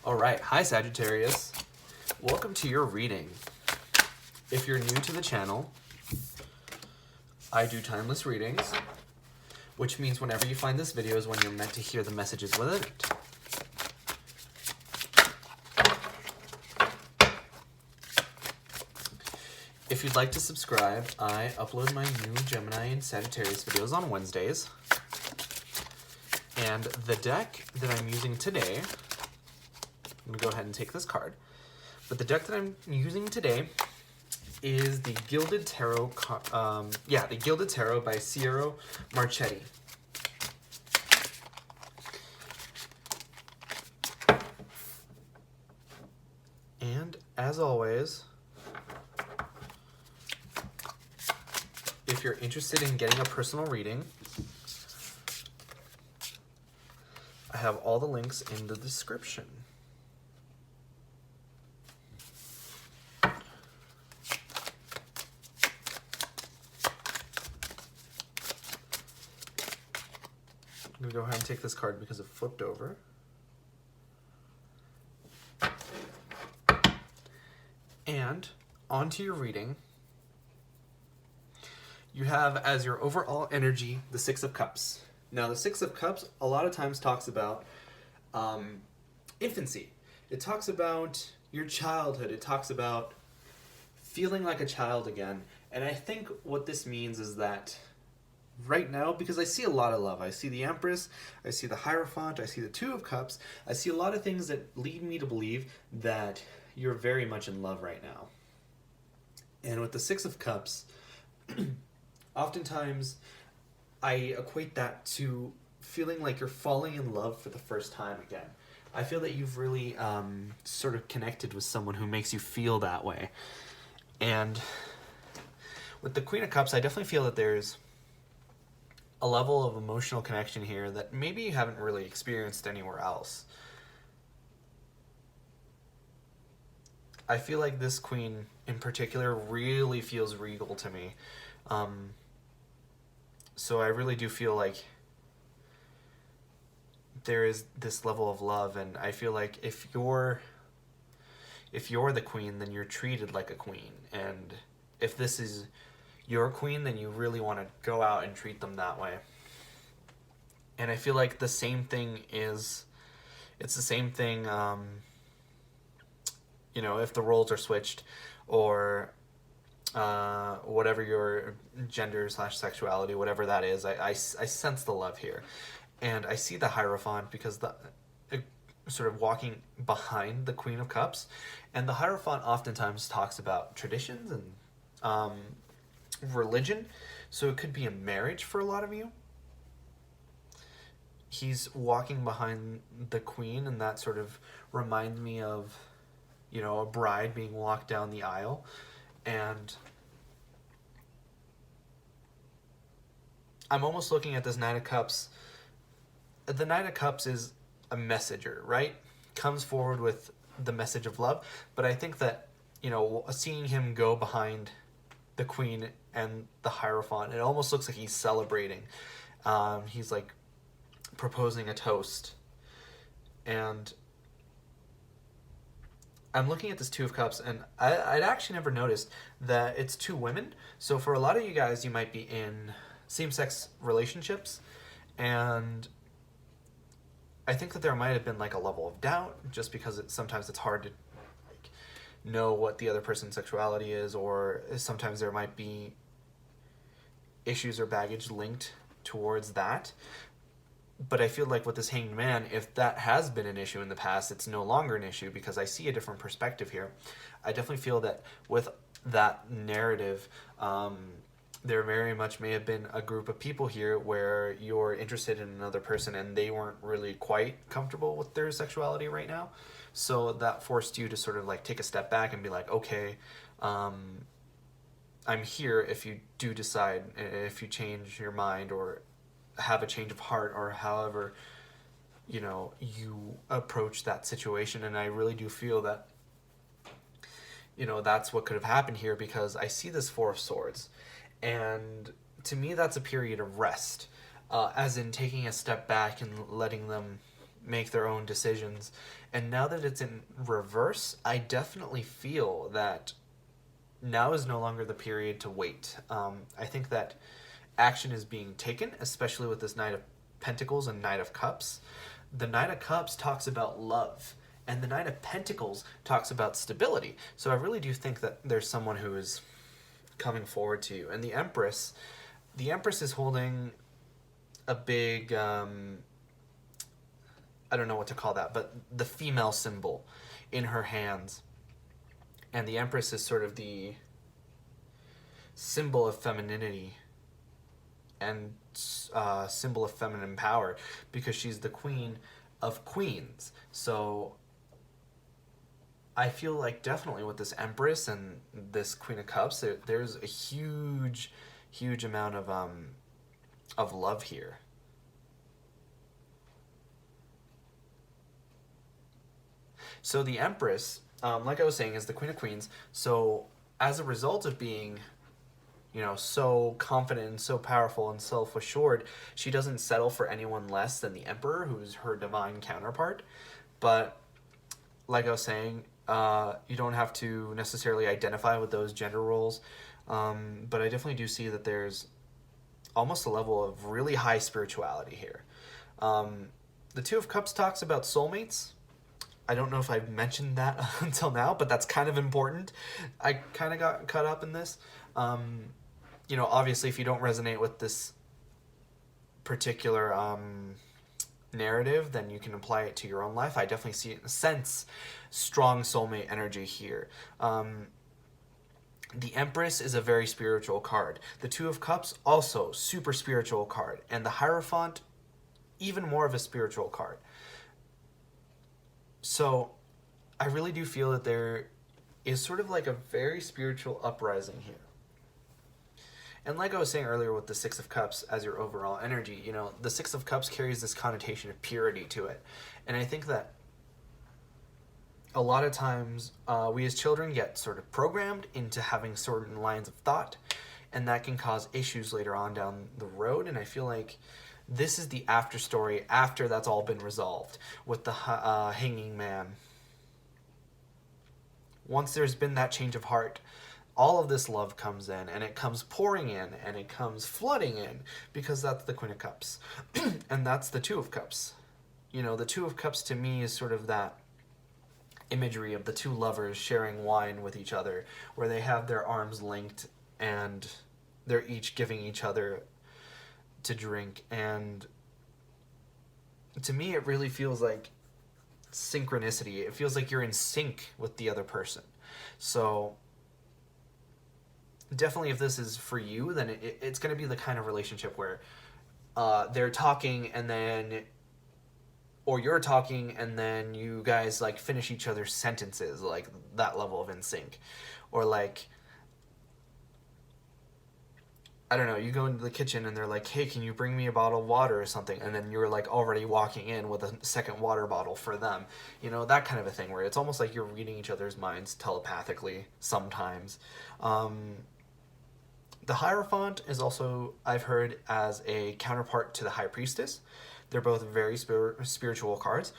All right, hi Sagittarius. Welcome to your reading. If you're new to the channel, I do timeless readings, which means whenever you find this video is when you're meant to hear the messages within it. If you'd like to subscribe, I upload my new Gemini and Sagittarius videos on Wednesdays. And the deck that I'm using today, I'm gonna go ahead and take this card. But the deck that I'm using today is the Gilded Tarot, the Gilded Tarot by Sierra Marchetti. And as always, if you're interested in getting a personal reading, I have all the links in the description. I'm going to go ahead and take this card because it flipped over. And onto your reading. You have as your overall energy the Six of Cups. Now the Six of Cups a lot of times talks about infancy. It talks about your childhood. It talks about feeling like a child again. And I think what this means is that right now, because I see a lot of love. I see the Empress, I see the Hierophant, I see the Two of Cups. I see a lot of things that lead me to believe that you're very much in love right now. And with the Six of Cups, oftentimes I equate that to feeling like you're falling in love for the first time again. I feel that you've really sort of connected with someone who makes you feel that way. And with the Queen of Cups, I definitely feel that there's a level of emotional connection here that maybe you haven't really experienced anywhere else. I feel like this queen in particular really feels regal to me. So I really do feel like there is this level of love, and I feel like if you're the queen, then you're treated like a queen. And if this is your queen, then you really want to go out and treat them that way. And I feel like the same thing it's the same thing, if the roles are switched, or whatever your gender / sexuality, whatever that is, I sense the love here. And I see the Hierophant because sort of walking behind the Queen of Cups. And the Hierophant oftentimes talks about traditions and religion. So it could be a marriage for a lot of you. He's walking behind the queen, and that sort of reminds me of, a bride being walked down the aisle. And I'm almost looking at this Knight of Cups. The Knight of Cups is a messenger, right? Comes forward with the message of love. But I think that, seeing him go behind the queen and the Hierophant, it almost looks like he's celebrating. He's like proposing a toast. And I'm looking at this Two of Cups, and I'd actually never noticed that it's two women. So for a lot of you guys, you might be in same-sex relationships, and I think that there might have been like a level of doubt, just because sometimes it's hard to know what the other person's sexuality is, or sometimes there might be issues or baggage linked towards that. But I feel like with this Hanged Man, if that has been an issue in the past, it's no longer an issue, because I see a different perspective here. I definitely feel that with that narrative, there very much may have been a group of people here where you're interested in another person and they weren't really quite comfortable with their sexuality right now. So that forced you to sort of like take a step back and be like, okay, I'm here if you do decide, if you change your mind or have a change of heart, or however, you approach that situation. And I really do feel that, that's what could have happened here, because I see this Four of Swords. And to me, that's a period of rest, as in taking a step back and letting them make their own decisions. And now that it's in reverse, I definitely feel that now is no longer the period to wait. I think that action is being taken, especially with this Knight of Pentacles and Knight of Cups. The Knight of Cups talks about love, and the Knight of Pentacles talks about stability. So I really do think that there's someone who is coming forward to you. And the Empress is holding a big, I don't know what to call that, but the female symbol in her hands. And the Empress is sort of the symbol of femininity and symbol of feminine power, because she's the queen of queens. So I feel like definitely with this Empress and this Queen of Cups, there's a huge amount of love here. So the Empress, like I was saying, is the Queen of Queens. So as a result of being, so confident and so powerful and self-assured, she doesn't settle for anyone less than the Emperor, who's her divine counterpart. But like I was saying, you don't have to necessarily identify with those gender roles. But I definitely do see that there's almost a level of really high spirituality here. The Two of Cups talks about soulmates. I don't know if I've mentioned that until now, but that's kind of important. I kind of got caught up in this. Obviously, if you don't resonate with this particular narrative, then you can apply it to your own life. I definitely sense strong soulmate energy here. The Empress is a very spiritual card. The Two of Cups, also super spiritual card. And the Hierophant, even more of a spiritual card. So I really do feel that there is sort of like a very spiritual uprising here. And like I was saying earlier with the Six of Cups as your overall energy, the Six of Cups carries this connotation of purity to it. And I think that a lot of times we as children get sort of programmed into having certain lines of thought, and that can cause issues later on down the road. And I feel like this is the after story after that's all been resolved with the Hanging Man. Once there's been that change of heart, all of this love comes in, and it comes pouring in, and it comes flooding in, because that's the Queen of Cups. And that's the Two of Cups. The Two of Cups to me is sort of that imagery of the two lovers sharing wine with each other, where they have their arms linked and they're each giving each other to drink. And to me, it really feels like synchronicity. It feels like you're in sync with the other person. So definitely, if this is for you, then it's going to be the kind of relationship where they're talking and then, or you're talking and then you guys like finish each other's sentences, like that level of in sync. Or like, I don't know, you go into the kitchen and they're like, hey, can you bring me a bottle of water or something? And then you're like already walking in with a second water bottle for them. That kind of a thing where it's almost like you're reading each other's minds telepathically sometimes. The Hierophant is also, I've heard, as a counterpart to the High Priestess. They're both very spiritual cards.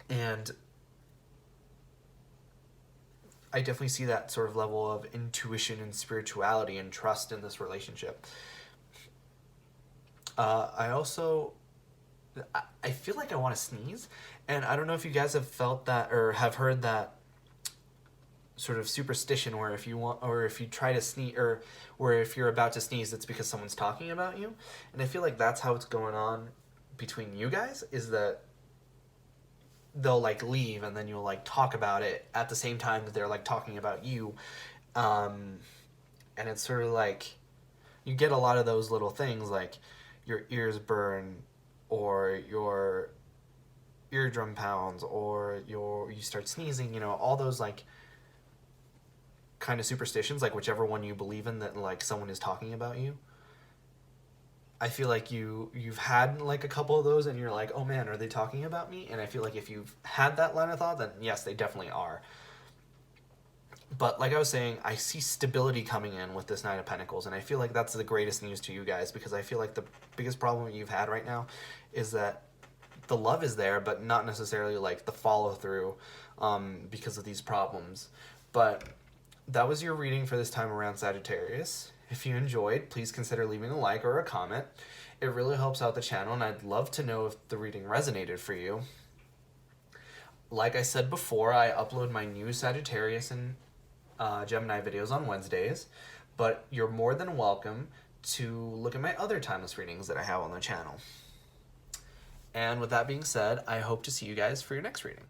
And I definitely see that sort of level of intuition and spirituality and trust in this relationship. I feel like I want to sneeze, and I don't know if you guys have felt that or have heard that sort of superstition where if you try to sneeze, or where if you're about to sneeze, it's because someone's talking about you. And I feel like that's how it's going on between you guys, is that they'll like leave and then you'll like talk about it at the same time that they're like talking about you. And it's sort of like you get a lot of those little things, like your ears burn, or your eardrum pounds, or you start sneezing, all those like kind of superstitions, like whichever one you believe in, that like someone is talking about you. I feel like you've had like a couple of those and you're like, oh man, are they talking about me? And I feel like if you've had that line of thought, then yes, they definitely are. But like I was saying, I see stability coming in with this Nine of Pentacles, and I feel like that's the greatest news to you guys, because I feel like the biggest problem you've had right now is that the love is there, but not necessarily like the follow through because of these problems. But that was your reading for this time around, Sagittarius. If you enjoyed, please consider leaving a like or a comment. It really helps out the channel, and I'd love to know if the reading resonated for you. Like I said before, I upload my new Sagittarius and Gemini videos on Wednesdays, but you're more than welcome to look at my other timeless readings that I have on the channel. And with that being said, I hope to see you guys for your next reading.